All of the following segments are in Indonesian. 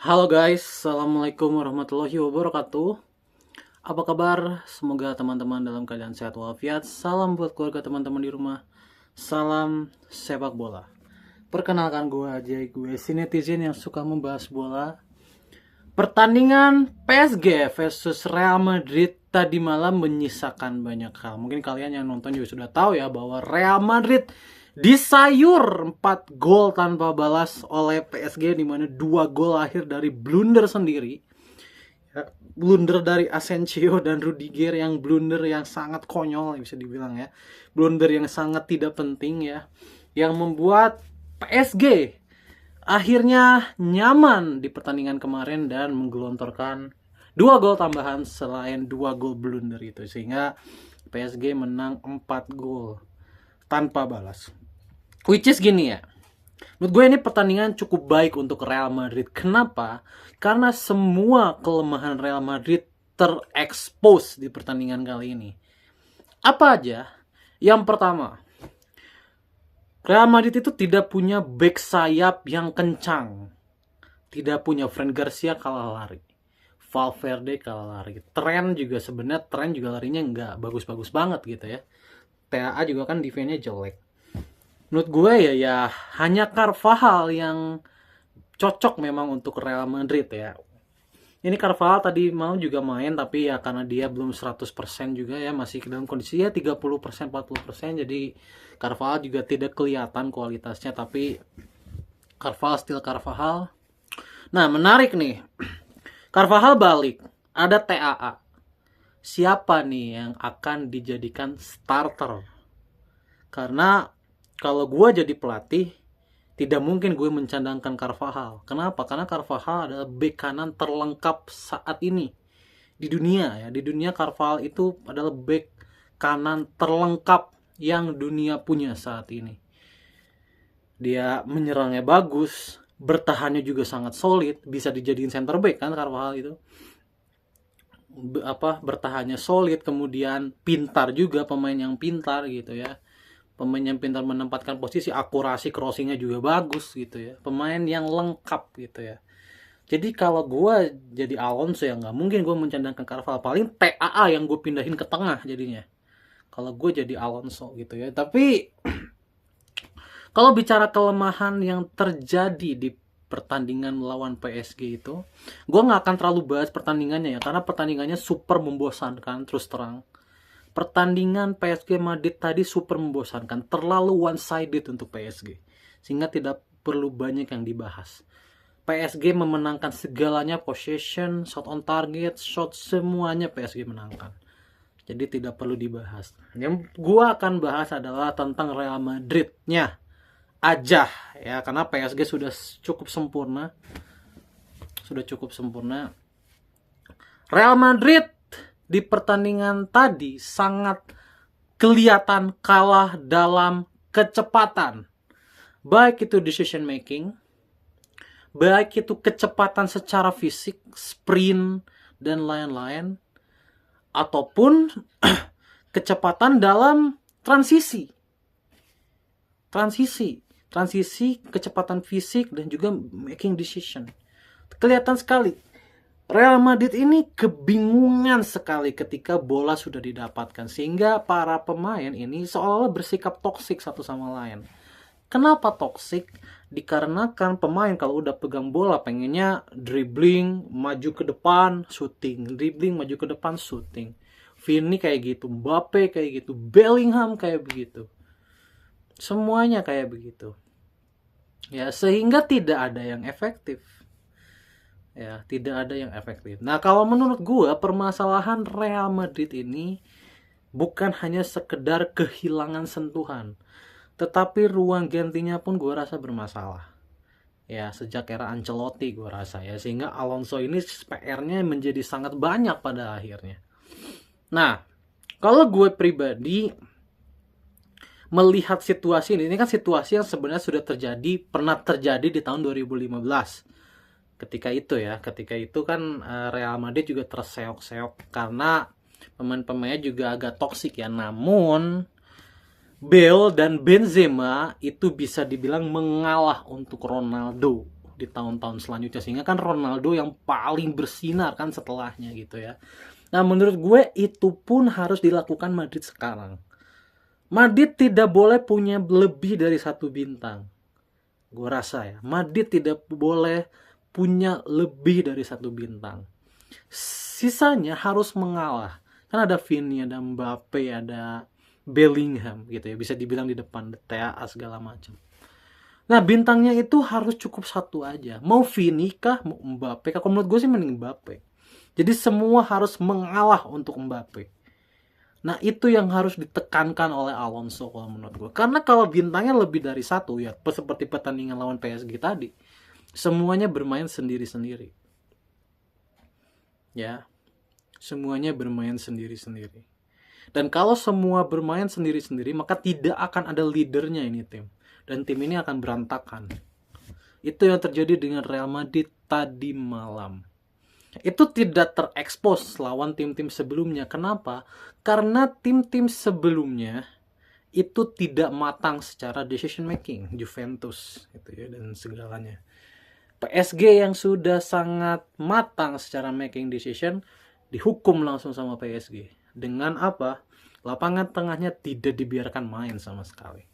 Halo guys, Assalamualaikum warahmatullahi wabarakatuh. Apa kabar? Semoga teman-teman dalam keadaan sehat walafiat. Salam buat keluarga teman-teman di rumah. Salam sepak bola. Perkenalkan gue Ajay, gue si netizen yang suka membahas bola. Pertandingan PSG versus Real Madrid tadi malam menyisakan banyak hal. Mungkin kalian yang nonton juga sudah tahu ya bahwa Real Madrid disayur 4 gol tanpa balas oleh PSG, di mana 2 gol akhir dari blunder sendiri. Ya, blunder dari Asensio dan Rudiger, yang blunder yang sangat konyol bisa dibilang ya. Blunder yang sangat tidak penting ya. Yang membuat PSG akhirnya nyaman di pertandingan kemarin dan menggelontorkan 2 gol tambahan selain 2 gol blunder itu, sehingga PSG menang 4 gol tanpa balas. Which is gini ya, menurut gue ini pertandingan cukup baik untuk Real Madrid. Kenapa? Karena semua kelemahan Real Madrid terekspos di pertandingan kali ini. Apa aja? Yang pertama, Real Madrid itu tidak punya back sayap yang kencang. Tidak punya Fran Garcia kalah lari. Valverde kalah lari. Trent juga larinya nggak bagus-bagus banget gitu ya. TAA juga kan defense-nya jelek. Menurut gue ya hanya Carvajal yang cocok memang untuk Real Madrid ya. Ini Carvajal tadi mau juga main, tapi ya karena dia belum 100% juga ya, masih dalam kondisi ya 30%, 40%, jadi Carvajal juga tidak kelihatan kualitasnya, tapi Carvajal still Carvajal. Nah, menarik nih. Carvajal balik, ada TAA. Siapa nih yang akan dijadikan starter? Karena kalau gue jadi pelatih, tidak mungkin gue mencadangkan Carvajal. Kenapa? Karena Carvajal adalah bek kanan terlengkap saat ini di dunia ya. Di dunia Carvajal itu adalah bek kanan terlengkap yang dunia punya saat ini. Dia menyerangnya bagus, bertahannya juga sangat solid, bisa dijadiin center back kan Carvajal itu. Bertahannya solid, kemudian pintar juga, pemain yang pintar gitu ya. Pemain yang pintar menempatkan posisi, akurasi crossingnya juga bagus gitu ya. Pemain yang lengkap gitu ya. Jadi kalau gue jadi Alonso ya nggak mungkin gue mencadangkan Carvajal. Paling TAA yang gue pindahin ke tengah jadinya. Kalau gue jadi Alonso gitu ya. Tapi kalau bicara kelemahan yang terjadi di pertandingan melawan PSG itu, gue nggak akan terlalu bahas pertandingannya ya, karena pertandingannya super membosankan terus terang. Pertandingan PSG Madrid tadi super membosankan, terlalu one sided untuk PSG, sehingga tidak perlu banyak yang dibahas. PSG memenangkan segalanya, possession, shot on target, shot, semuanya PSG menangkan. Jadi tidak perlu dibahas. Yang gua akan bahas adalah tentang Real Madridnya aja ya, karena PSG sudah cukup sempurna. Real Madrid di pertandingan tadi sangat kelihatan kalah dalam kecepatan, baik itu decision making, baik itu kecepatan secara fisik, sprint dan lain-lain, ataupun kecepatan dalam transisi, kecepatan fisik dan juga making decision. Kelihatan sekali Real Madrid ini kebingungan sekali ketika bola sudah didapatkan, sehingga para pemain ini seolah-olah bersikap toksik satu sama lain. Kenapa toksik? Dikarenakan pemain kalau udah pegang bola pengennya dribbling, maju ke depan, shooting, dribbling, maju ke depan, shooting. Vini kayak gitu, Mbappe kayak gitu, Bellingham kayak begitu. Semuanya kayak begitu. Ya, sehingga tidak ada yang efektif. Nah, kalau menurut gue permasalahan Real Madrid ini bukan hanya sekedar kehilangan sentuhan, tetapi ruang gantinya pun gue rasa bermasalah. Ya, sejak era Ancelotti gue rasa ya, sehingga Alonso ini PR-nya menjadi sangat banyak pada akhirnya. Nah, kalau gue pribadi melihat situasi ini kan situasi yang sebenarnya sudah pernah terjadi di tahun 2015. Ketika itu kan Real Madrid juga terseok-seok karena pemain-pemainnya juga agak toksik ya. Namun Bale dan Benzema itu bisa dibilang mengalah untuk Ronaldo di tahun-tahun selanjutnya, sehingga kan Ronaldo yang paling bersinar kan setelahnya gitu ya. Nah menurut gue itu pun harus dilakukan Madrid sekarang. Madrid tidak boleh punya lebih dari 1 bintang. Gue rasa ya, Madrid tidak boleh punya lebih dari 1 bintang. Sisanya harus mengalah. Kan ada Vini, ada Mbappe, ada Bellingham gitu ya, bisa dibilang di depan TAA segala macam. Nah bintangnya itu harus cukup 1 aja. Mau Vini kah, mau Mbappe kah? Kalau menurut gue sih mending Mbappe. Jadi semua harus mengalah untuk Mbappe. Nah itu yang harus ditekankan oleh Alonso kalau menurut gue. Karena kalau bintangnya lebih dari 1 ya, seperti pertandingan lawan PSG tadi, semuanya bermain sendiri-sendiri. Ya, semuanya bermain sendiri-sendiri. Dan kalau semua bermain sendiri-sendiri, maka tidak akan ada leadernya ini tim. Dan tim ini akan berantakan. Itu yang terjadi dengan Real Madrid tadi malam. Itu tidak terekspos lawan tim-tim sebelumnya. Kenapa? Karena tim-tim sebelumnya itu tidak matang secara decision making. Juventus gitu ya, dan segalanya. PSG yang sudah sangat matang secara making decision dihukum langsung sama PSG. Dengan apa? Lapangan tengahnya tidak dibiarkan main sama sekali.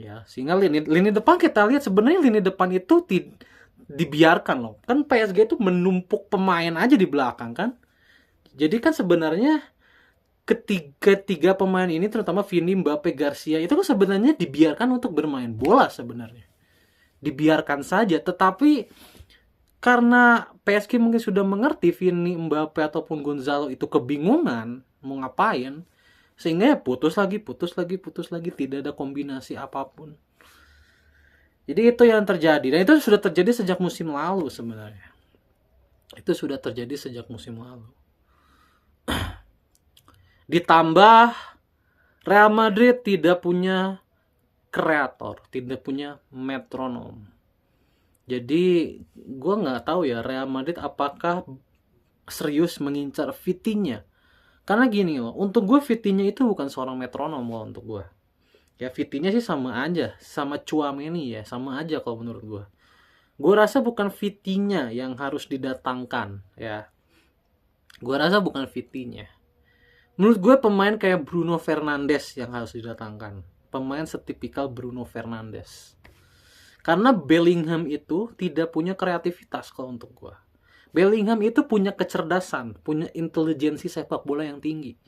Ya, sehingga lini depan kita lihat sebenarnya lini depan itu dibiarkan loh. Kan PSG itu menumpuk pemain aja di belakang kan. Jadi kan sebenarnya ketiga pemain ini, terutama Vini, Mbappe, Garcia, itu kan sebenarnya dibiarkan untuk bermain bola sebenarnya. Dibiarkan saja, tetapi karena PSG mungkin sudah mengerti Vini, Mbappe ataupun Gonzalo itu kebingungan mau ngapain, sehingga ya putus lagi, tidak ada kombinasi apapun. Jadi itu yang terjadi, dan itu sudah terjadi sejak musim lalu sebenarnya. Itu sudah terjadi sejak musim lalu. Ditambah Real Madrid tidak punya kreator, tidak punya metronom. Jadi gue nggak tahu ya Real Madrid apakah serius mengincar Vitinha. Karena gini loh, untuk gue Vitinha itu bukan seorang metronom loh untuk gue. Ya Vitinha sih sama aja, sama Tchouaméni ya, sama aja kalau menurut gue. Gue rasa bukan Vitinha yang harus didatangkan ya. Gue rasa bukan Vitinha. Menurut gue pemain kayak Bruno Fernandes yang harus didatangkan. Pemain setipikal Bruno Fernandes. Karena Bellingham itu tidak punya kreativitas kalau untuk gue. Bellingham itu punya kecerdasan, punya intelijensi sepak bola yang tinggi.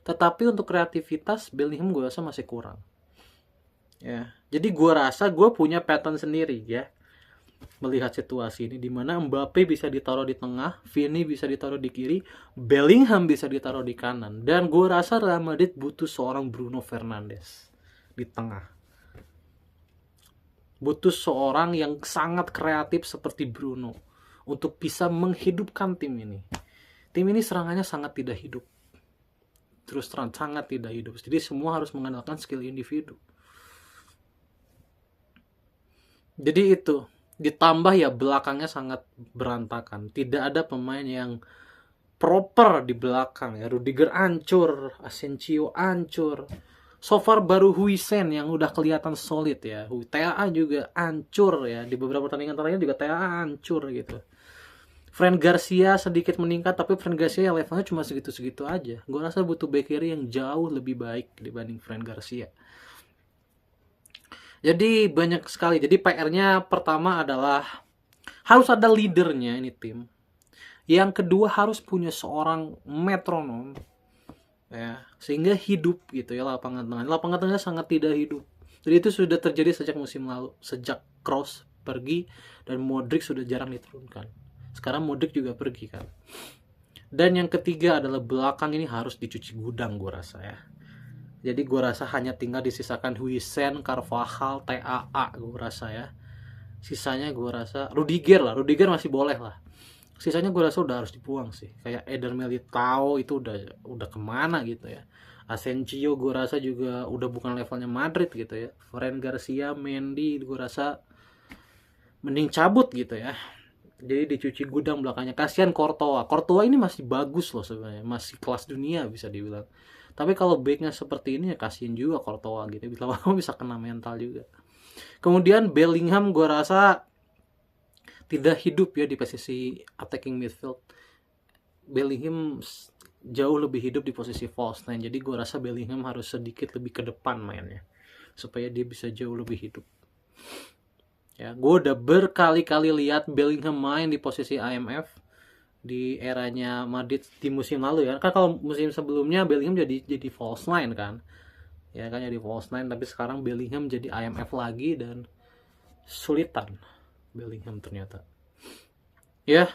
Tetapi untuk kreativitas Bellingham gue rasa masih kurang. Ya, jadi gue rasa gue punya pattern sendiri ya melihat situasi ini, dimana Mbappe bisa ditaruh di tengah, Vini bisa ditaruh di kiri, Bellingham bisa ditaruh di kanan, dan gue rasa Real Madrid butuh seorang Bruno Fernandes di tengah, butuh seorang yang sangat kreatif seperti Bruno untuk bisa menghidupkan tim ini. Tim ini serangannya sangat tidak hidup, terus terang sangat tidak hidup, jadi semua harus mengandalkan skill individu. Jadi itu, ditambah ya belakangnya sangat berantakan. Tidak ada pemain yang proper di belakang ya. Rudiger hancur, Asensio hancur. So far baru Huijsen yang udah kelihatan solid ya. TAA juga hancur ya. Di beberapa pertandingan terakhir juga TAA hancur gitu. Fran Garcia sedikit meningkat, tapi Fran Garcia levelnya cuma segitu-segitu aja. Gue rasa butuh back kiri yang jauh lebih baik dibanding Fran Garcia. Jadi banyak sekali. Jadi PR-nya pertama adalah harus ada leadernya ini tim. Yang kedua harus punya seorang metronom ya, sehingga hidup gitu ya lapangan tengah. Lapangan tengah sangat tidak hidup. Jadi itu sudah terjadi sejak musim lalu, sejak Kroos pergi dan Modric sudah jarang diturunkan. Sekarang Modric juga pergi kan. Dan yang ketiga adalah belakang ini harus dicuci gudang gue rasa ya. Jadi gue rasa hanya tinggal disisakan Huijsen, Carvajal, TAA gue rasa ya. Sisanya gue rasa Rudiger Rudiger masih boleh lah. Sisanya gue rasa udah harus dibuang sih. Kayak Eder Militao itu udah kemana gitu ya. Asensio gue rasa juga udah bukan levelnya Madrid gitu ya. Fran Garcia, Mendy gue rasa mending cabut gitu ya. Jadi dicuci gudang belakangnya. Kasihan Courtois ini masih bagus loh sebenarnya, masih kelas dunia bisa dibilang. Tapi kalau backnya seperti ini ya kasihan juga Courtois gitu. Lama-lama bisa kena mental juga. Kemudian Bellingham gue rasa tidak hidup ya di posisi attacking midfield. Bellingham jauh lebih hidup di posisi false nine. Jadi gue rasa Bellingham harus sedikit lebih ke depan mainnya supaya dia bisa jauh lebih hidup. Ya, gue udah berkali-kali lihat Bellingham main di posisi IMF di eranya Madrid di musim lalu ya. Kan kalau musim sebelumnya Bellingham jadi false nine kan. Ya kan jadi false nine, tapi sekarang Bellingham jadi IMF lagi dan sulitan Bellingham ternyata. Ya,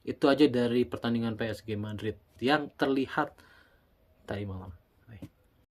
itu aja dari pertandingan PSG Madrid yang terlihat tadi malam.